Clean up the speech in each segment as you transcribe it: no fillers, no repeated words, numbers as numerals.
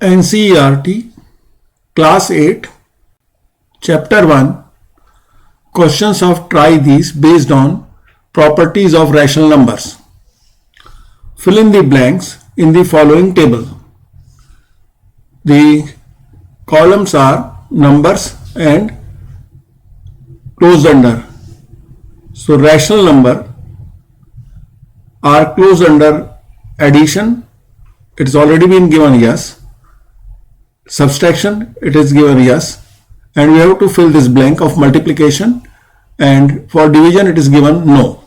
NCERT Class 8 Chapter 1 Questions of Try These based on Properties of Rational Numbers. Fill in the blanks in the following table. The columns are numbers and closed under. So rational number are closed under addition. It has already been given yes. Subtraction, it is given yes, and we have to fill this blank of multiplication, and for division it is given no.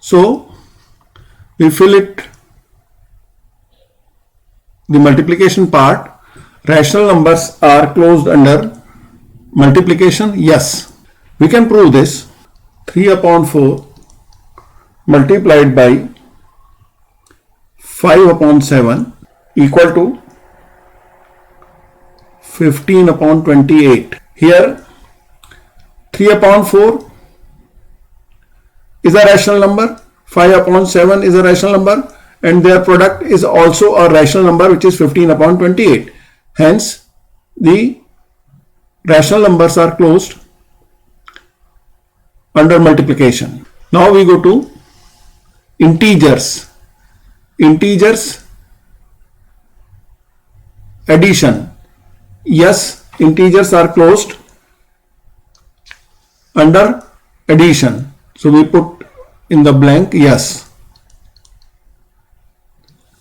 So we fill it, the multiplication part. Rational numbers are closed under multiplication, yes. We can prove this. 3 upon 4 multiplied by 5 upon 7 equal to 15 upon 28. Here 3 upon 4 is a rational number, 5 upon 7 is a rational number, and their product is also a rational number, which is 15 upon 28. Hence the rational numbers are closed under multiplication. Now we go to integers. Integers addition, yes, integers are closed under addition, so we put in the blank yes.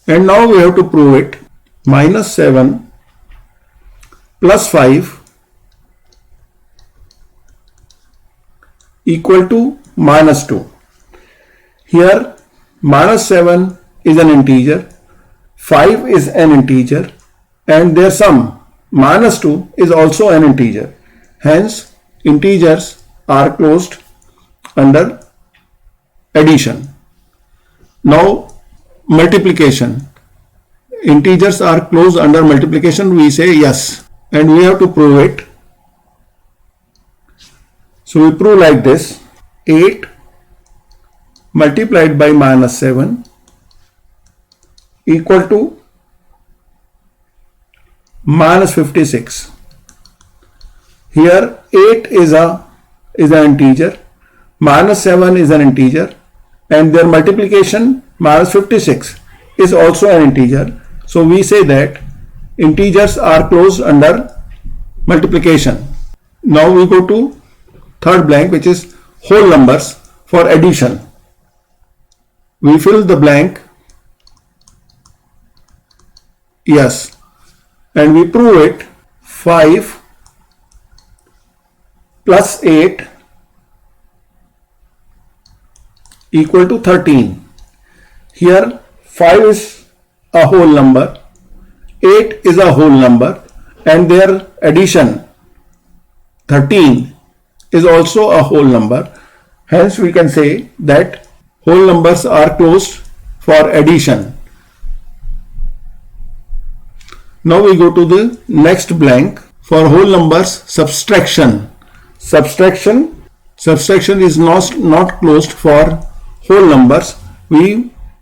And now we have to prove it. -7 plus 5 equal to -2. Here -7 is an integer, 5 is an integer, and their sum -2 is also an integer. Hence integers are closed under addition. Now multiplication. Integers are closed under multiplication, we say yes, and we have to prove it. So we prove like this. 8 multiplied by -7 equal to -56. Here 8 is an integer, -7 is an integer, and their multiplication -56 is also an integer. So we say that integers are closed under multiplication. Now we go to third blank, which is whole numbers for addition. We fill the blank yes, and we prove it. 5 plus 8 equal to 13. Here 5 is a whole number, 8 is a whole number, and their addition 13 is also a whole number. Hence we can say that whole numbers are closed for addition. Now we go to the next blank for whole numbers subtraction. Subtraction is not closed for whole numbers. We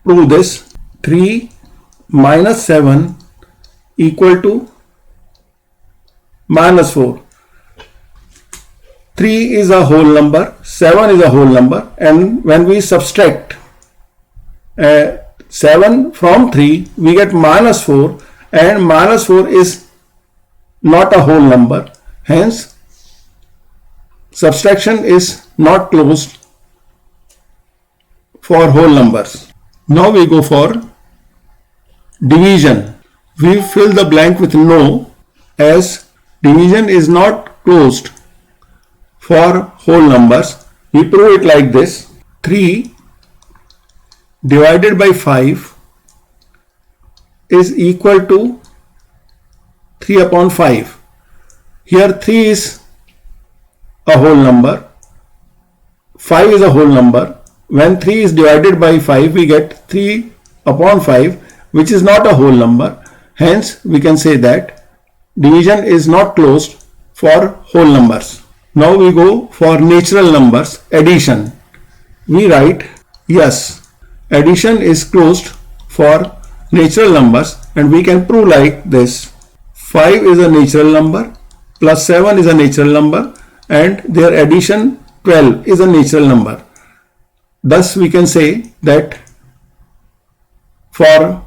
prove this. 3 minus 7 equal to -4. 3 is a whole number, 7 is a whole number, and when we subtract 7 from 3, we get -4, and -4 is not a whole number. Hence subtraction is not closed for whole numbers. Now we go for division. We fill the blank with no, as division is not closed for whole numbers. We prove it like this. 3 divided by 5 is equal to 3 upon 5. Here 3 is a whole number, 5 is a whole number. When 3 is divided by 5, we get 3 upon 5, which is not a whole number. Hence we can say that division is not closed for whole numbers. Now we go for natural numbers, addition. We write yes, addition is closed for natural numbers, and we can prove like this. 5 is a natural number, plus 7 is a natural number, and their addition 12 is a natural number. Thus we can say that for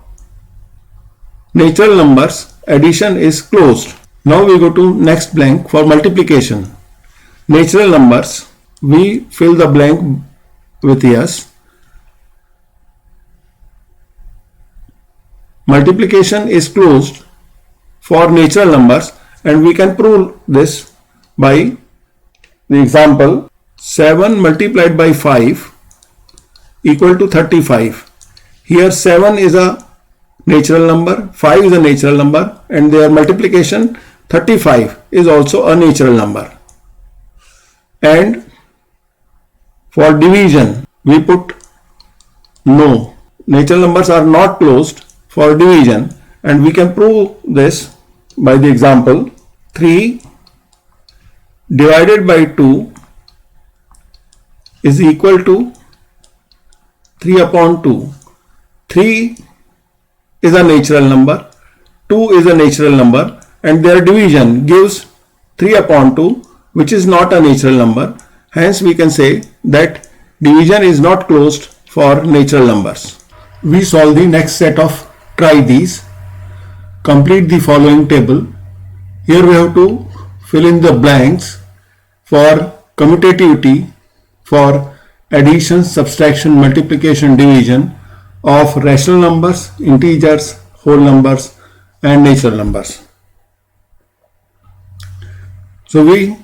natural numbers, addition is closed. Now we go to next blank for multiplication. Natural numbers, we fill the blank with yes. Multiplication is closed for natural numbers, and we can prove this by the example 7 multiplied by 5 equal to 35. Here 7 is a natural number, 5 is a natural number, and their multiplication 35 is also a natural number. And for division, we put no. Natural numbers are not closed for division, and we can prove this by the example 3 divided by 2 is equal to 3 upon 2. 3 is a natural number, 2 is a natural number, and their division gives 3 upon 2, which is not a natural number. Hence we can say that division is not closed for natural numbers. We solve the next set of try these. Complete the following table. Here we have to fill in the blanks for commutativity for addition, subtraction, multiplication, division of rational numbers, integers, whole numbers, and natural numbers. So we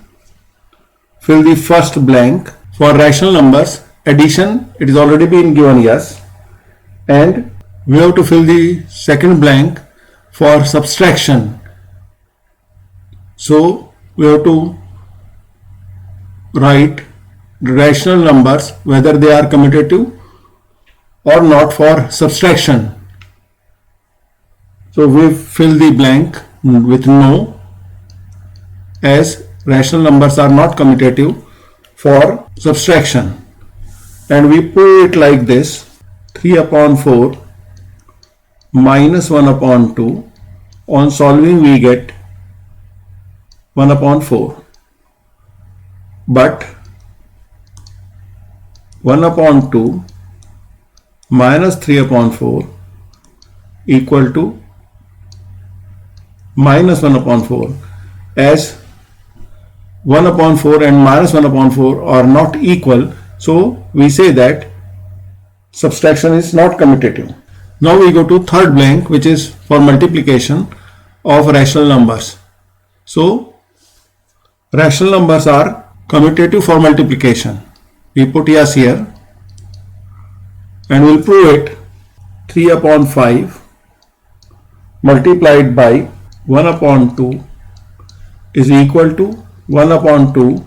fill the first blank for rational numbers. Addition, it is already been given yes, and we have to fill the second blank for subtraction. So we have to write rational numbers whether they are commutative or not for subtraction. So we fill the blank with no, as rational numbers are not commutative for subtraction, and we prove it like this: 3 upon 4 minus 1 upon 2. On solving we get 1 upon 4, but 1 upon 2 minus 3 upon 4 equal to minus 1 upon 4, as 1 upon 4 and minus 1 upon 4 are not equal, so we say that subtraction is not commutative. Now we go to third blank, which is for multiplication of rational numbers. So rational numbers are commutative for multiplication. We put yes here, and we'll prove it. 3 upon 5 multiplied by 1 upon 2 is equal to 1 upon 2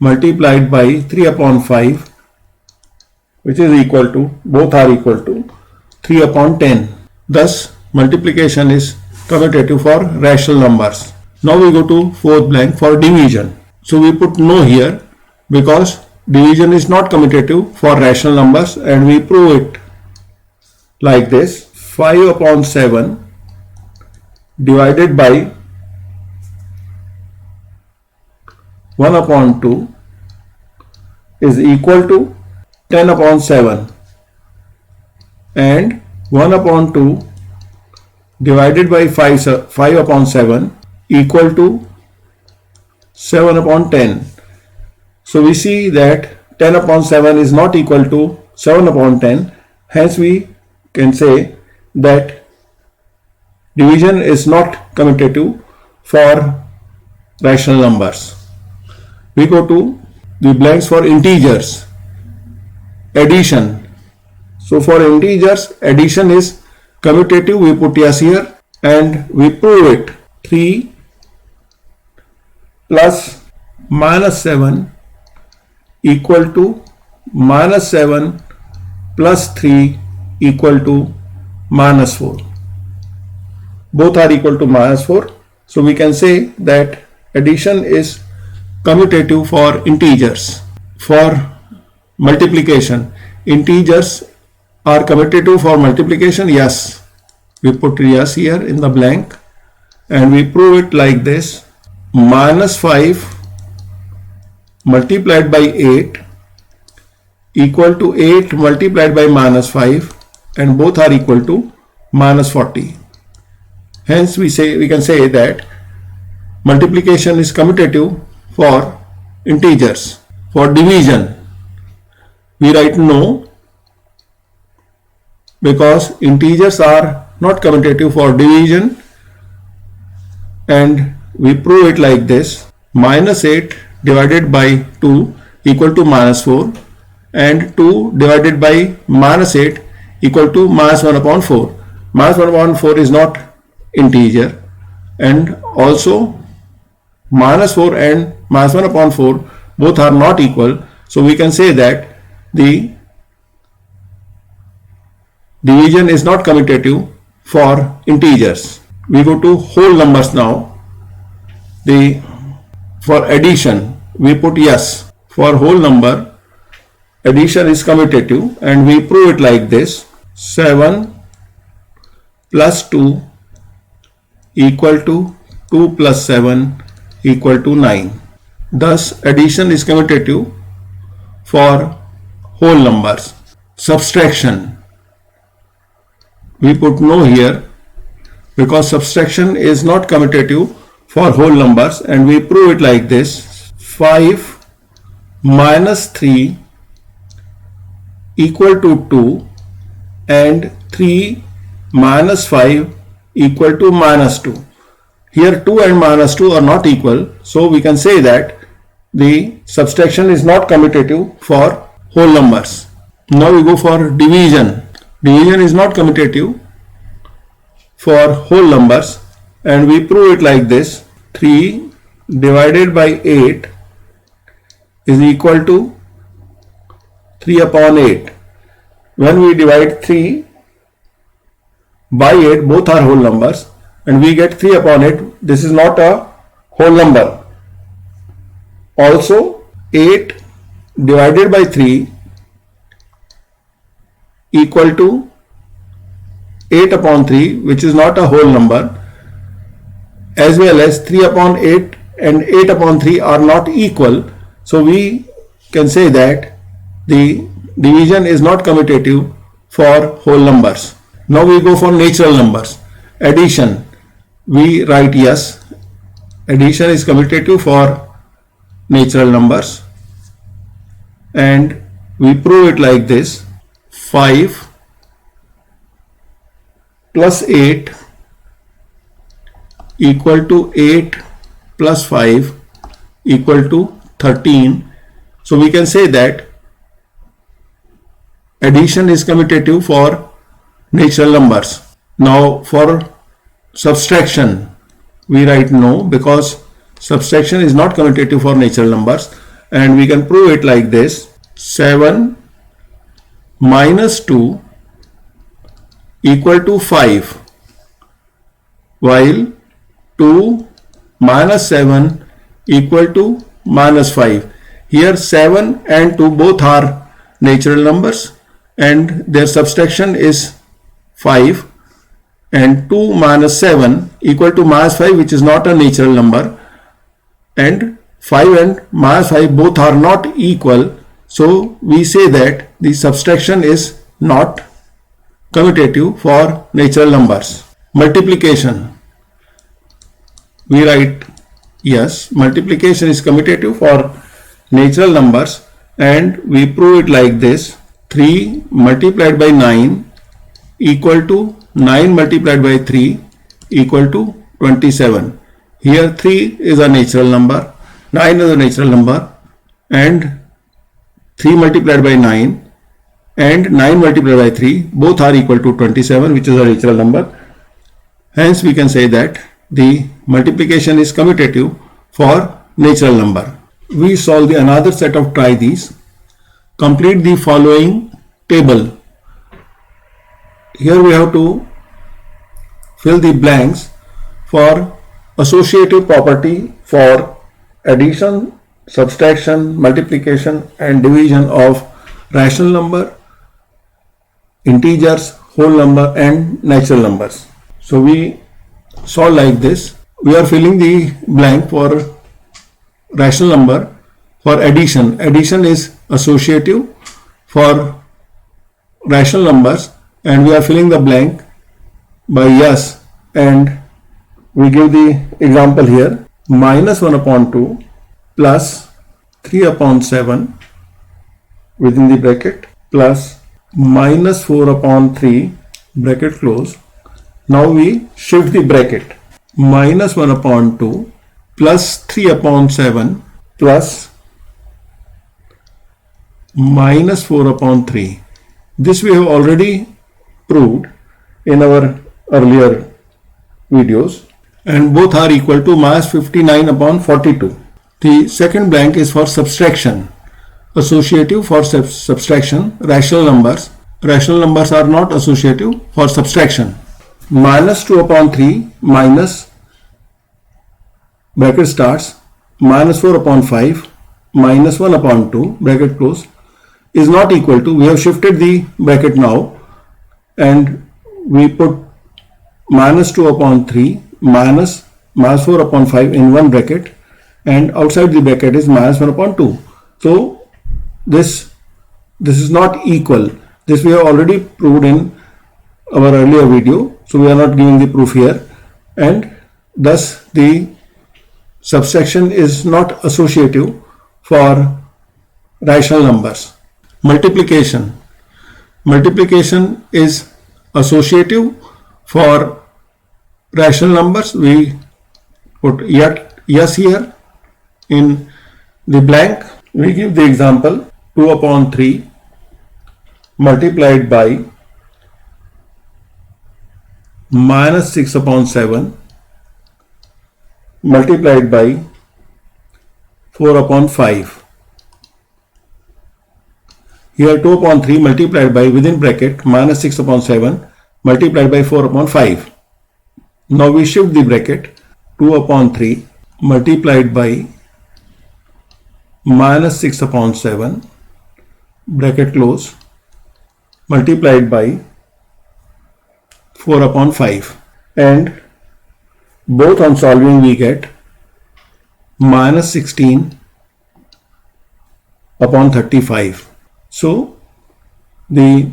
multiplied by 3 upon 5, which is equal to, both are equal to 3 upon 10. Thus multiplication is commutative for rational numbers. Now we go to fourth blank for division. So we put no here because division is not commutative for rational numbers, and we prove it like this: 5 upon 7 divided by 1 upon 2 is equal to 10 upon 7, and 1 upon 2 divided by 5 upon 7 equal to 7 upon 10. So we see that 10 upon 7 is not equal to 7 upon 10. Hence we can say that division is not commutative for rational numbers. We go to the blanks for integers. Addition. So for integers, addition is commutative. We put yes here, and we prove it. 3 plus minus 7 equal to minus 7 plus 3 equal to minus 4. Both are equal to minus 4. So we can say that addition is commutative for integers. For multiplication, integers are commutative for multiplication, yes. We put yes here in the blank and we prove it like this. Minus 5 multiplied by 8 equal to 8 multiplied by minus 5, and both are equal to minus 40. Hence we can say that multiplication is commutative for integers. For division, we write no, because integers are not commutative for division, and we prove it like this. Minus 8 divided by 2 equal to minus 4, and 2 divided by minus 8 equal to minus 1 upon 4. Minus 1 upon 4 is not integer, and also minus 4 and minus 1 upon 4 both are not equal. So we can say that the division is not commutative for integers. We go to whole numbers now. For addition, we put yes. For whole number, addition is commutative, and we prove it like this. 7 plus 2 equal to 2 plus 7 equal to 9. Thus, addition is commutative for whole numbers. Subtraction, we put no here because subtraction is not commutative for whole numbers, and we prove it like this. 5 minus 3 equal to 2, and 3 minus 5 equal to minus 2. Here 2 and minus 2 are not equal, so we can say that the subtraction is not commutative for whole numbers. Now we go for division. Division is not commutative for whole numbers, and we prove it like this. 3 divided by 8 is equal to 3 upon 8. When we divide 3 by 8, both are whole numbers, and we get 3 upon 8. This is not a whole number. Also, 8 divided by 3 equal to 8 upon 3, which is not a whole number, as well as 3 upon 8 and 8 upon 3 are not equal. So we can say that the division is not commutative for whole numbers. Now we go for natural numbers. Addition, we write yes. Addition is commutative for natural numbers, and we prove it like this. 5 plus 8 equal to 8 plus 5 equal to 13. So we can say that addition is commutative for natural numbers. Now for subtraction, we write no, because subtraction is not commutative for natural numbers, and we can prove it like this. 7 minus 2 equal to 5, while 2 minus 7 equal to minus 5. Here 7 and 2 both are natural numbers, and their subtraction is 5, and 2 minus 7 equal to minus 5, which is not a natural number, and 5 and minus 5 both are not equal. So we say that the subtraction is not commutative for natural numbers. Multiplication, we write yes. Multiplication is commutative for natural numbers, and we prove it like this. 3 multiplied by 9 equal to 9 multiplied by 3 equal to 27. Here 3 is a natural number, 9 is a natural number, and 3 multiplied by 9 and 9 multiplied by 3 both are equal to 27, which is a natural number. Hence we can say that the multiplication is commutative for natural number. We solve another set of try these. Complete the following table. Here we have to fill the blanks for associative property for addition, subtraction, multiplication and division of rational number, integers, whole number and natural numbers. So we solve like this. We are filling the blank for rational number. For addition, addition is associative for rational numbers, and we are filling the blank by yes, and we give the example here. Minus 1 upon 2 plus 3 upon 7 within the bracket plus minus 4 upon 3 bracket close. Now we shift the bracket. Minus 1 upon 2 plus 3 upon 7 plus minus 4 upon 3. This we have already proved in our earlier videos, and both are equal to minus 59 upon 42. The second blank is for subtraction. Associative for subtraction, rational numbers. Rational numbers are not associative for subtraction. Minus 2 upon 3 minus bracket starts minus 4 upon 5 minus 1 upon 2 bracket close is not equal to, we have shifted the bracket now and we put minus 2 upon 3 minus 4 upon 5 in one bracket, and outside the bracket is minus 1 upon 2. So this is not equal. This we have already proved in our earlier video, so we are not giving the proof here, and thus the subtraction is not associative for rational numbers. Multiplication. Multiplication is associative for rational numbers. We put yes here in the blank. We give the example 2 upon 3 multiplied by minus 6 upon 7 multiplied by 4 upon 5. Here 2 upon 3 multiplied by within bracket minus 6 upon 7 multiplied by 4 upon 5. Now we shift the bracket. 2 upon 3 multiplied by minus 6 upon 7 bracket close multiplied by 4 upon 5, and both on solving we get minus 16 upon 35. So the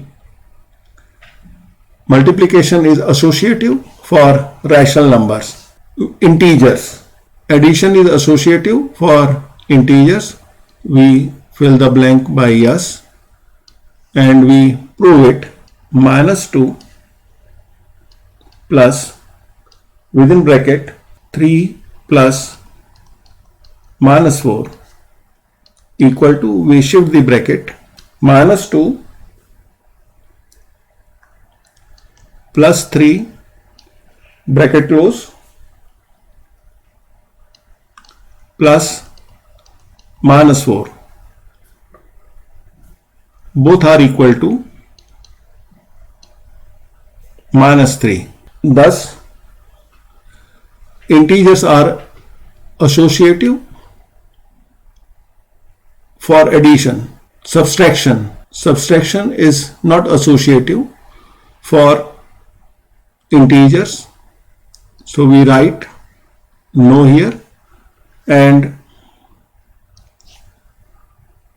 multiplication is associative for rational numbers. Integers. Addition is associative for integers. We fill the blank by yes and we prove it. Minus 2 plus within bracket 3 plus minus 4 equal to, we shift the bracket, minus 2 plus 3 bracket close plus minus 4. Both are equal to minus 3. Thus, integers are associative for addition. Subtraction is not associative for integers. So we write no here and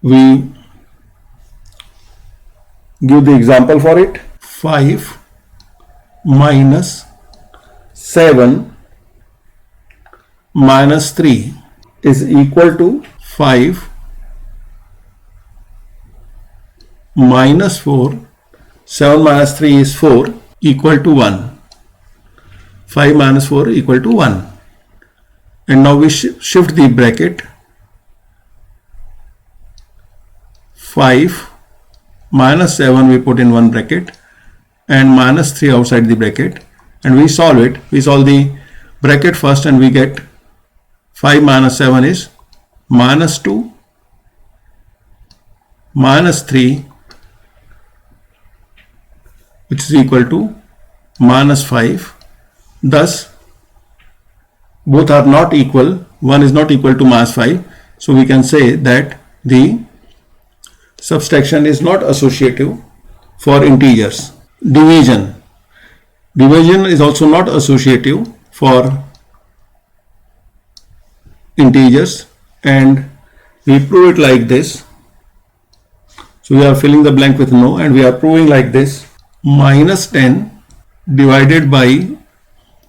we give the example for it. 5 minus 7 minus 3 is equal to 5 minus 4. 7 minus 3 is 4 equal to 1. 5 minus 4 equal to 1. And now we shift the bracket. 5 minus 7 we put in one bracket and minus 3 outside the bracket, and we solve it. We solve the bracket first and we get 5 minus 7 is minus 2 minus 3, which is equal to minus 5. Thus both are not equal. One is not equal to minus 5. So we can say that the subtraction is not associative for integers. division. Division is also not associative for integers, and we prove it like this. So we are filling the blank with no, and we are proving like this. Minus 10 divided by,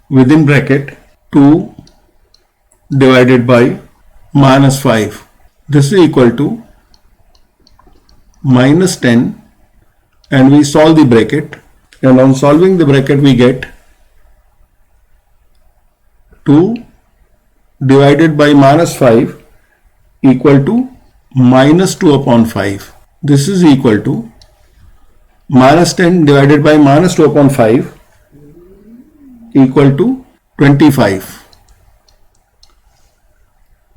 within bracket, 2 divided by minus 5. This is equal to minus 10, and we solve the bracket, and on solving the bracket we get 2 divided by minus 5 equal to minus 2 upon 5. This is equal to minus 10 divided by minus 2 upon 5 equal to 25.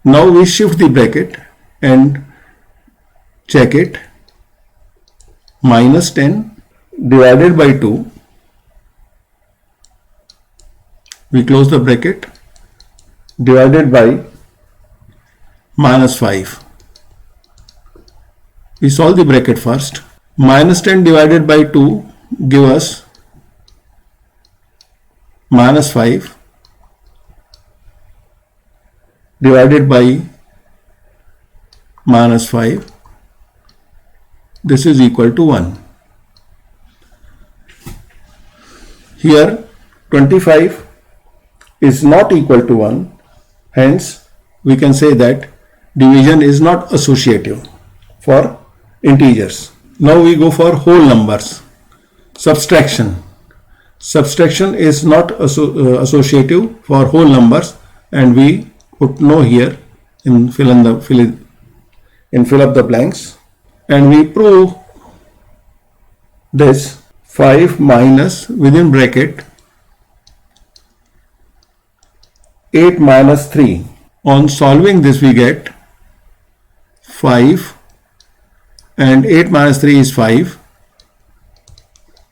Now we shift the bracket and check it. Minus 10 divided by 2. We close the bracket, divided by minus 5. We solve the bracket first. Minus 10 divided by 2 give us minus 5 divided by minus 5. This is equal to 1. Here 25 is not equal to 1. Hence we can say that division is not associative for integers. Now we go for whole numbers. Subtraction. Subtraction is not associative for whole numbers, and we put no here and fill up the blanks, and we prove this. 5 minus, within bracket, 8 minus 3. On solving this we get 5, and 8 minus 3 is 5.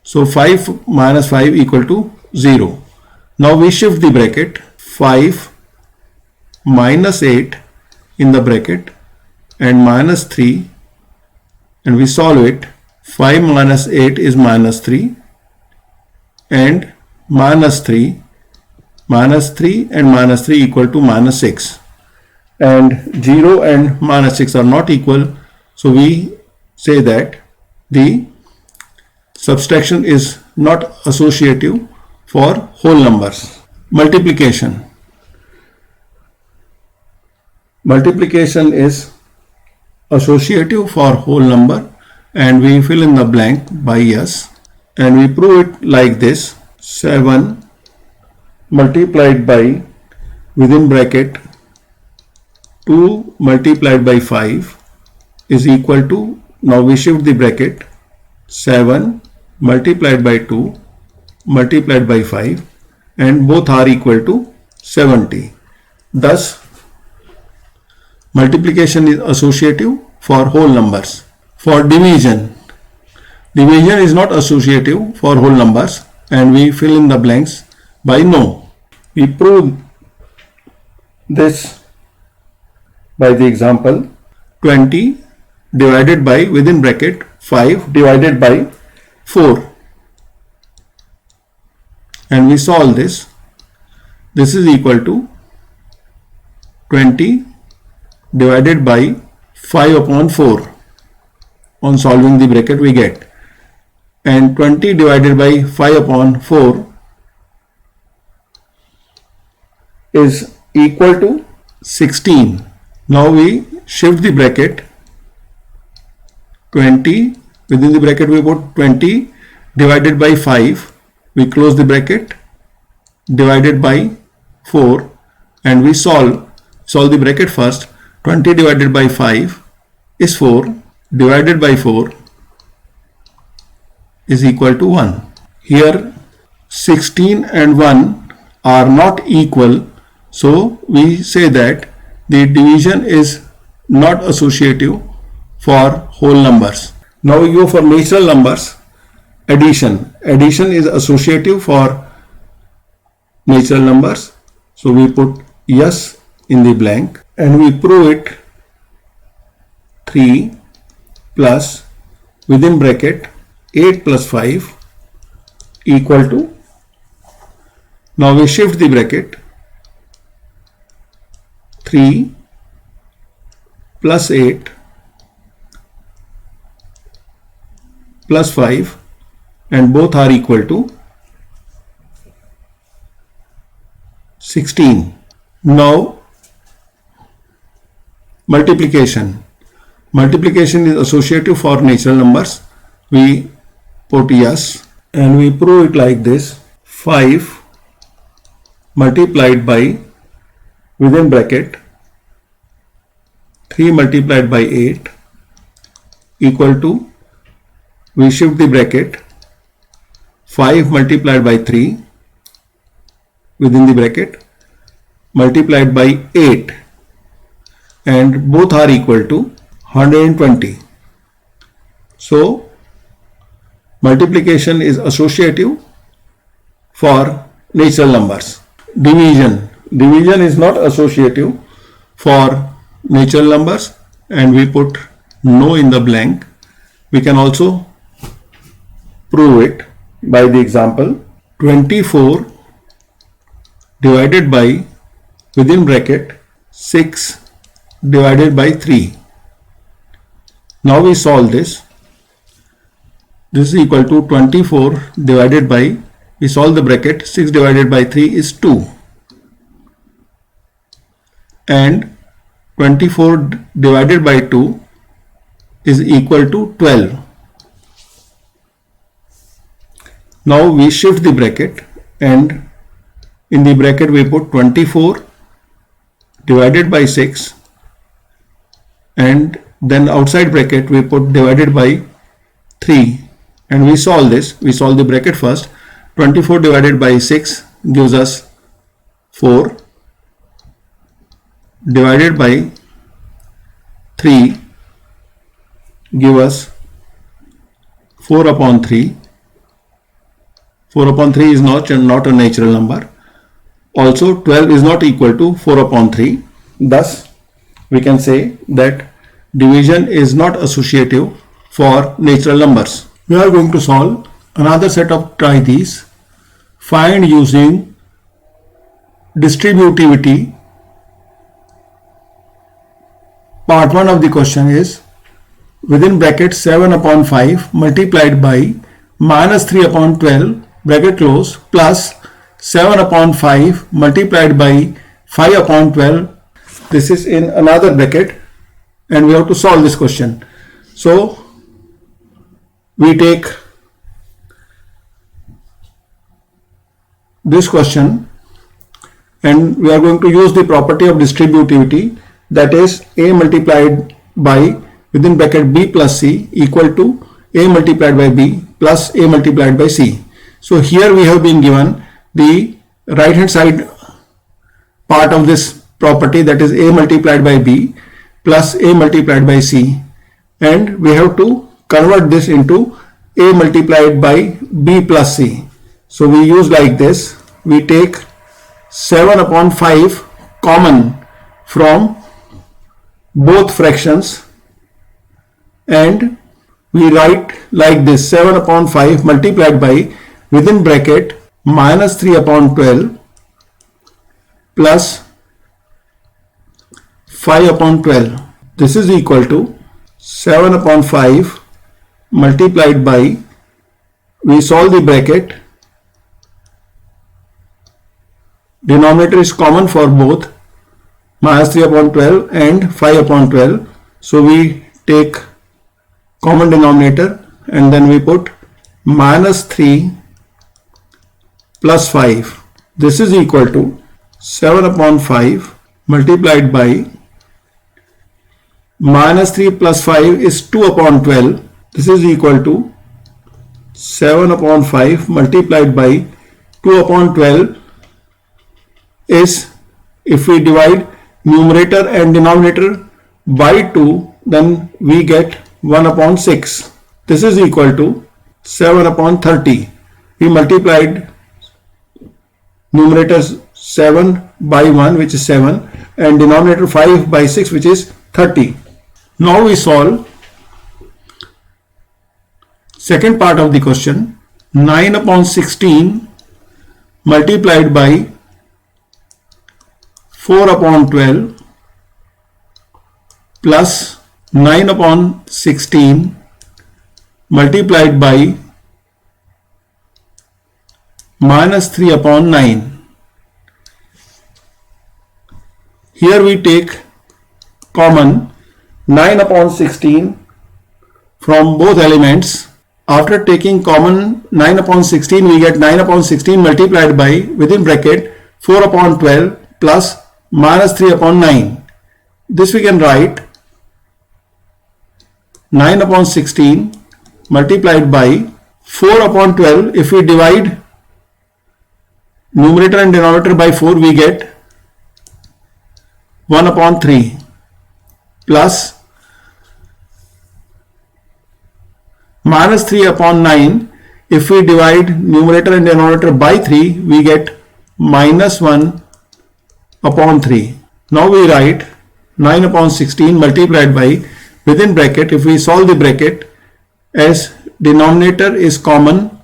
So 5 minus 5 equal to 0. Now we shift the bracket. 5 minus 8 in the bracket and minus 3, and we solve it. 5 minus 8 is minus 3, and minus 3 and minus 3 equal to minus 6, and 0 and minus 6 are not equal, so we say that the subtraction is not associative for whole numbers. Multiplication. Multiplication is associative for whole number, and we fill in the blank by yes, and we prove it like this. 7 multiplied by, within bracket, 2 multiplied by 5 is equal to, now we shift the bracket, 7 multiplied by 2 multiplied by 5, and both are equal to 70. Thus multiplication is associative for whole numbers. For division, division is not associative for whole numbers, and we fill in the blanks by no. We prove this by the example. 20 divided by, within bracket, 5 divided by 4, and we solve this. This is equal to 20 divided by 5 upon 4. On solving the bracket we get, and 20 divided by 5 upon 4 is equal to 16. Now we shift the bracket. 20, within the bracket we put 20 divided by 5, we close the bracket, divided by 4, and we solve the bracket first. 20 divided by 5 is 4, divided by 4 is equal to 1. Here 16 and 1 are not equal, so we say that the division is not associative for whole numbers. Now we go for natural numbers. Addition. Addition is associative for natural numbers, so we put yes in the blank, and we prove it. 3 plus, within bracket, 8 plus 5 equal to, now we shift the bracket, 3 plus 8 plus 5, and both are equal to 16. Now multiplication. Multiplication is associative for natural numbers. We put yes and we prove it like this. 5 multiplied by, within bracket, 3 multiplied by 8 equal to, we shift the bracket, 5 multiplied by 3 within the bracket multiplied by 8, and both are equal to 120. So multiplication is associative for natural numbers. Division is not associative for natural numbers, and we put no in the blank. We can also prove it by the example. 24 divided by, within bracket, 6 divided by 3. Now we solve this. This is equal to 24 divided by, we solve the bracket, 6 divided by 3 is 2, and 24 divided by 2 is equal to 12. Now we shift the bracket, and in the bracket we put 24 divided by 6, and then outside bracket we put divided by 3, and we solve this. We solve the bracket first. 24 divided by 6 gives us 4, divided by 3 give us 4 upon 3. 4 upon 3 is not a natural number. Also 12 is not equal to 4 upon 3. Thus we can say that division is not associative for natural numbers. We are going to solve another set of try these. Find using distributivity. Part 1 of the question is, within bracket 7 upon 5 multiplied by minus 3 upon 12 bracket close plus 7 upon 5 multiplied by 5 upon 12. This is in another bracket, and we have to solve this question. So we take this question and we are going to use the property of distributivity, that is a multiplied by, within bracket, b plus c equal to a multiplied by b plus a multiplied by c. So here we have been given the right hand side part of this property, that is a multiplied by b plus a multiplied by c, and we have to convert this into a multiplied by b plus c. So we use like this. We take 7 upon 5 common from both fractions, and we write like this: 7 upon 5 multiplied by, within bracket, minus 3 upon 12 plus 5 upon 12. This is equal to 7 upon 5 multiplied by, we solve the bracket, denominator is common for both, minus 3 upon 12 and 5 upon 12. So we take common denominator and then we put minus 3 plus 5. This is equal to 7 upon 5 multiplied by minus 3 plus 5 is 2 upon 12. This is equal to 7 upon 5 multiplied by 2 upon 12 is, if we divide numerator and denominator by 2, then we get 1 upon 6. This is equal to 7 upon 30. We multiplied numerator 7 by 1, which is 7, and denominator 5 by 6, which is 30. Now we solve second part of the question. 9 upon 16 multiplied by 4 upon 12 plus 9 upon 16 multiplied by minus 3 upon 9. Here we take common 9 upon 16 from both elements. After taking common 9 upon 16, we get 9 upon 16 multiplied by, within bracket, 4 upon 12 plus minus 3 upon 9. This we can write 9 upon 16 multiplied by 4 upon 12. If we divide numerator and denominator by 4, we get 1 upon 3 plus minus 3 upon 9. If we divide numerator and denominator by 3, we get minus 1 upon 3. Now we write 9 upon 16 multiplied by, within bracket, if we solve the bracket, as denominator is common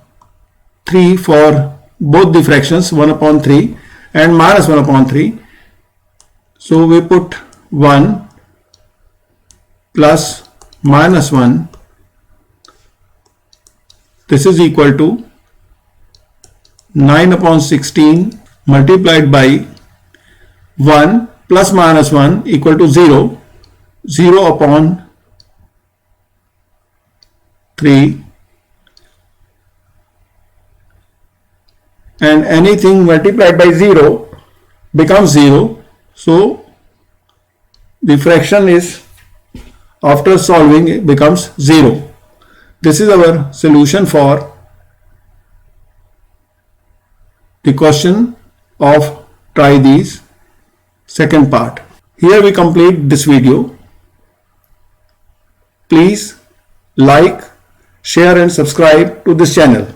3 for both the fractions, 1 upon 3 and minus 1 upon 3. So we put 1 plus minus 1. This is equal to 9 upon 16 multiplied by 1 plus minus 1 equal to 0. 0 upon 3, and anything multiplied by 0 becomes 0. So the fraction is, after solving, it becomes 0. This is our solution for the question of try these second part. Here we complete this video. Please like, share and subscribe to this channel.